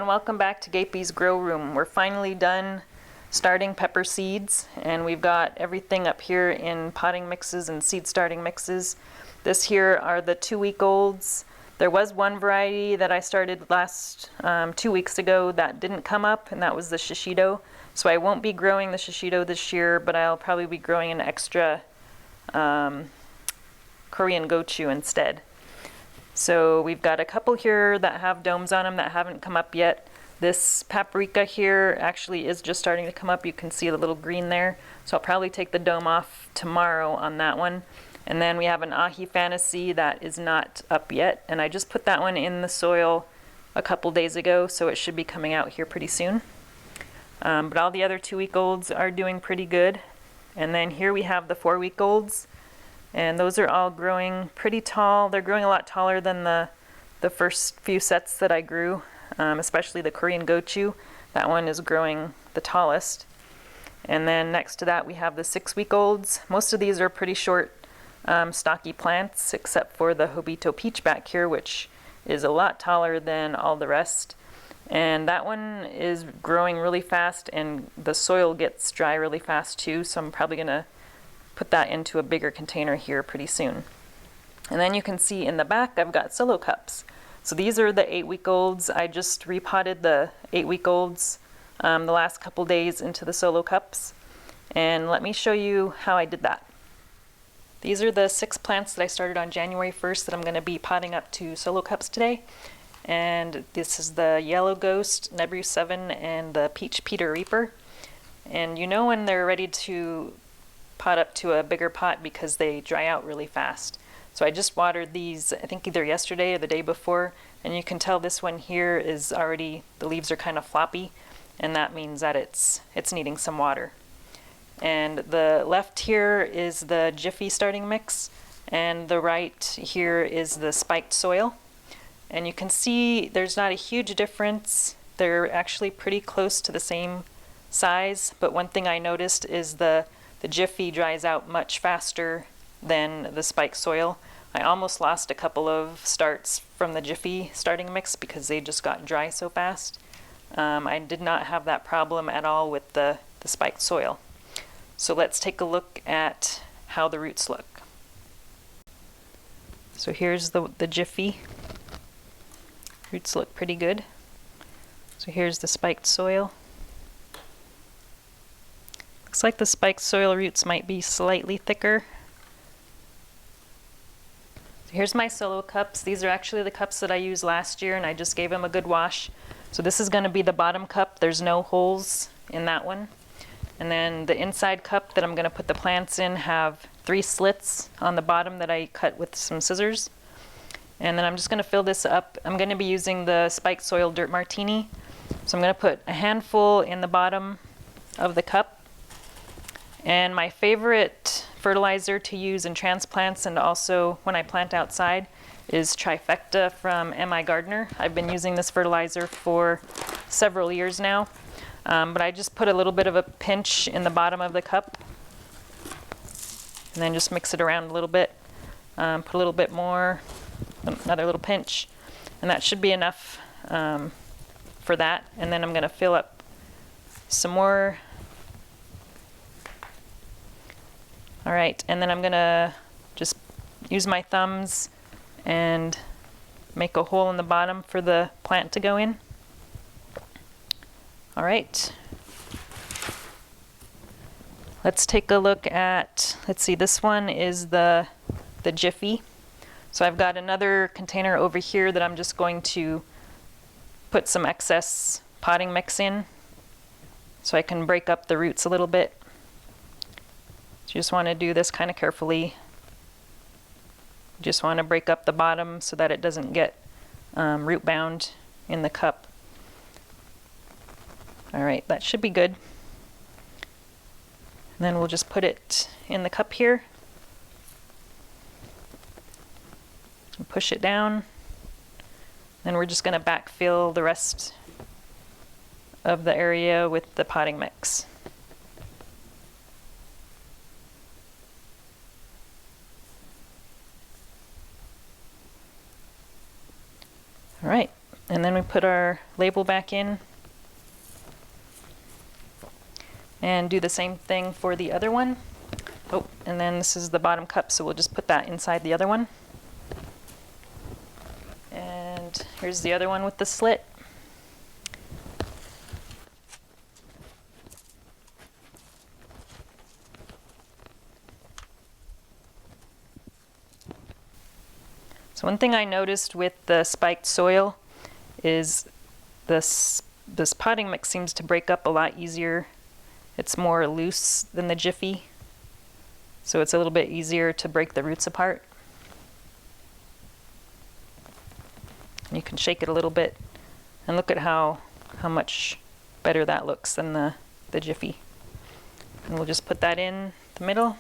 welcome back to Gapey's Grow Room. We're finally done starting pepper seeds, and we've got everything up here in potting mixes and seed starting mixes. This here are the 2-week-olds. There was one variety that I started last 2 weeks ago that didn't come up, and that was the shishito. So I won't be growing the shishito this year, but I'll probably be growing an extra Korean gochu instead. So we've got a couple here that have domes on them that haven't come up yet. This paprika here actually is just starting to come up. You can see the little green there. So I'll probably take the dome off tomorrow on that one. And then we have an ahi fantasy that is not up yet. And I just put that one in the soil a couple days ago, so it should be coming out here pretty soon. But all the other 2-week-olds are doing pretty good. And then here we have the 4-week-olds. And those are all growing pretty tall. They're growing a lot taller than the first few sets that I grew, especially the Korean gochu. That one is growing the tallest. And then next to that we have the 6-week-olds. Most of these are pretty short, stocky plants, except for the Hobito peach back here, which is a lot taller than all the rest. And that one is growing really fast, and the soil gets dry really fast too, so I'm probably going to put that into a bigger container here pretty soon. And then you can see in the back I've got solo cups. So these are the 8-week-olds. I just repotted the 8-week-olds the last couple days into the solo cups. And let me show you how I did that. These are the 6 plants that I started on January 1st that I'm going to be potting up to solo cups today. And this is the Yellow Ghost, Nebru 7, and the Peach Peter Reaper. And you know when they're ready to pot up to a bigger pot because they dry out really fast. So I just watered these, I think either yesterday or the day before, and you can tell this one here is already, the leaves are kind of floppy, and that means that it's needing some water. And the left here is the Jiffy starting mix, and the right here is the spiked soil. And you can see there's not a huge difference. They're actually pretty close to the same size, but one thing I noticed is the Jiffy dries out much faster than the spiked soil. I almost lost a couple of starts from the Jiffy starting mix because they just got dry so fast. I did not have that problem at all with the spiked soil. So let's take a look at how the roots look. So here's the Jiffy. Roots look pretty good. So here's the spiked soil. Looks like the spiked soil roots might be slightly thicker. So here's my solo cups. These are actually the cups that I used last year, and I just gave them a good wash. So this is going to be the bottom cup. There's no holes in that one. And then the inside cup that I'm going to put the plants in have 3 slits on the bottom that I cut with some scissors. And then I'm just going to fill this up. I'm going to be using the spiked soil dirt martini. So I'm going to put a handful in the bottom of the cup. And my favorite fertilizer to use in transplants and also when I plant outside is Trifecta from M.I. Gardner. I've been using this fertilizer for several years now, but I just put a little bit of a pinch in the bottom of the cup and then just mix it around a little bit. Put a little bit more, another little pinch, and that should be enough for that. And then I'm going to fill up some more. All right, and then I'm gonna just use my thumbs and make a hole in the bottom for the plant to go in. All right. Let's take a look at, let's see, this one is the Jiffy. So I've got another container over here that I'm just going to put some excess potting mix in so I can break up the roots a little bit. So you just want to do this kind of carefully. You just want to break up the bottom so that it doesn't get root bound in the cup. All right, that should be good. And then we'll just put it in the cup here. And push it down. Then we're just going to backfill the rest of the area with the potting mix. All right, and then we put our label back in and do the same thing for the other one. Oh, and then this is the bottom cup, so we'll just put that inside the other one. And here's the other one with the slit. So one thing I noticed with the spiked soil is this potting mix seems to break up a lot easier. It's more loose than the Jiffy, so it's a little bit easier to break the roots apart. And you can shake it a little bit and look at how much better that looks than the Jiffy. And we'll just put that in the middle.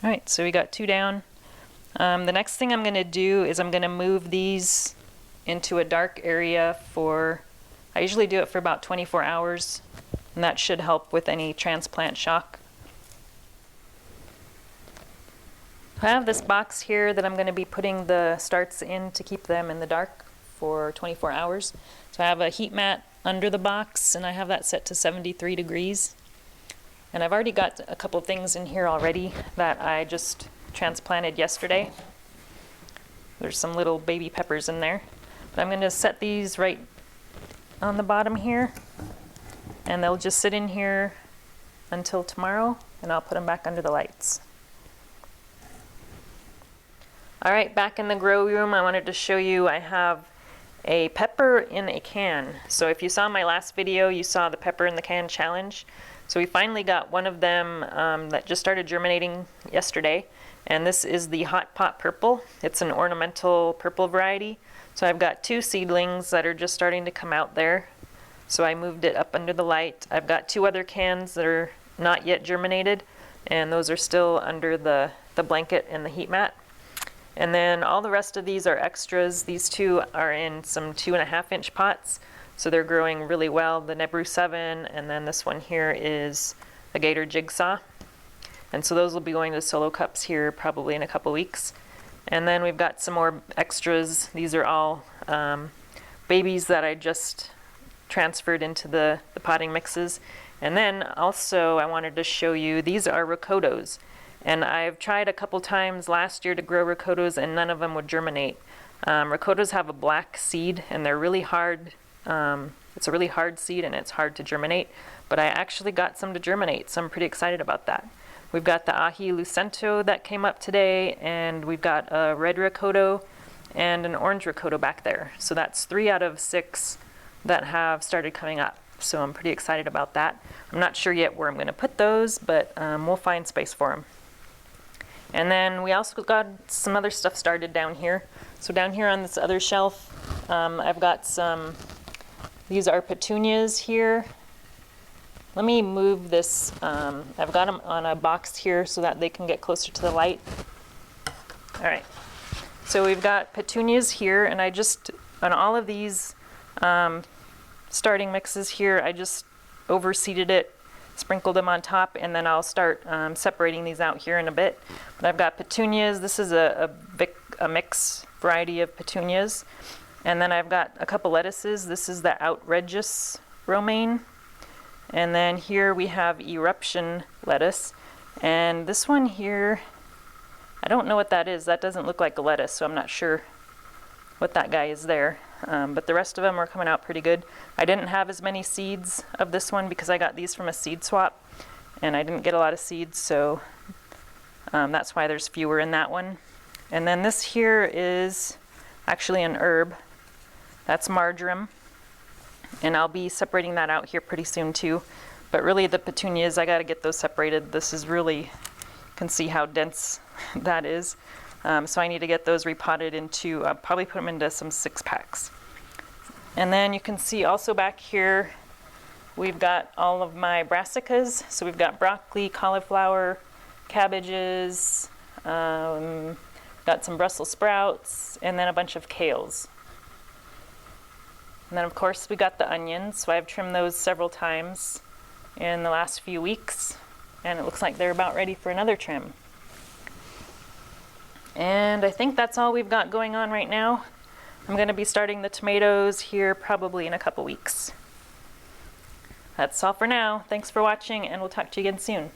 Alright, so we got 2 down. The next thing I'm going to do is I'm going to move these into a dark area for, I usually do it for about 24 hours, and that should help with any transplant shock. I have this box here that I'm going to be putting the starts in to keep them in the dark for 24 hours. So I have a heat mat under the box, and I have that set to 73 degrees. And I've already got a couple things in here already that I just transplanted yesterday. There's some little baby peppers in there. But I'm going to set these right on the bottom here, and they'll just sit in here until tomorrow, and I'll put them back under the lights. Alright, back in the grow room, I wanted to show you I have a pepper in a can. So if you saw my last video, you saw the pepper in the can challenge. So we finally got one of them that just started germinating yesterday, and this is the Hot Pot Purple. It's an ornamental purple variety. So I've got 2 seedlings that are just starting to come out there. So I moved it up under the light. I've got 2 other cans that are not yet germinated, and those are still under the blanket and the heat mat. And then all the rest of these are extras. These 2 are in some 2.5-inch pots, so they're growing really well. The Nebru 7, and then this one here is a Gator Jigsaw. And so those will be going to solo cups here probably in a couple weeks. And then we've got some more extras. These are all babies that I just transferred into the potting mixes. And then also I wanted to show you, these are ricotos. And I've tried a couple times last year to grow ricotos, and none of them would germinate. Ricotos have a black seed, and they're really hard. It's a really hard seed, and it's hard to germinate. But I actually got some to germinate, so I'm pretty excited about that. We've got the Ahi Lucento that came up today, and we've got a red ricoto and an orange ricoto back there. So that's 3 out of 6 that have started coming up. So I'm pretty excited about that. I'm not sure yet where I'm going to put those, but we'll find space for them. And then we also got some other stuff started down here. So down here on this other shelf, I've got some, these are petunias here. Let me move this, I've got them on a box here so that they can get closer to the light. All right, so we've got petunias here, and I just, on all of these starting mixes here, I just overseeded it, sprinkled them on top, and then I'll start separating these out here in a bit. But I've got petunias. This is a mix variety of petunias. And then I've got a couple lettuces. This is the outrageous romaine. And then here we have eruption lettuce. And this one here, I don't know what that is. That doesn't look like a lettuce, so I'm not sure what that guy is there. But the rest of them are coming out pretty good. I didn't have as many seeds of this one because I got these from a seed swap, and I didn't get a lot of seeds, so that's why there's fewer in that one. And then this here is actually an herb. That's marjoram, and I'll be separating that out here pretty soon too. But really the petunias, I got to get those separated. This is really, you can see how dense that is. So I need to get those repotted into, probably put them into some 6-packs. And then you can see also back here, we've got all of my brassicas. So we've got broccoli, cauliflower, cabbages, got some Brussels sprouts, and then a bunch of kales. And then of course we got the onions. So I've trimmed those several times in the last few weeks, and it looks like they're about ready for another trim. And I think that's all we've got going on right now. I'm going to be starting the tomatoes here probably in a couple weeks. That's all for now. Thanks for watching, and we'll talk to you again soon.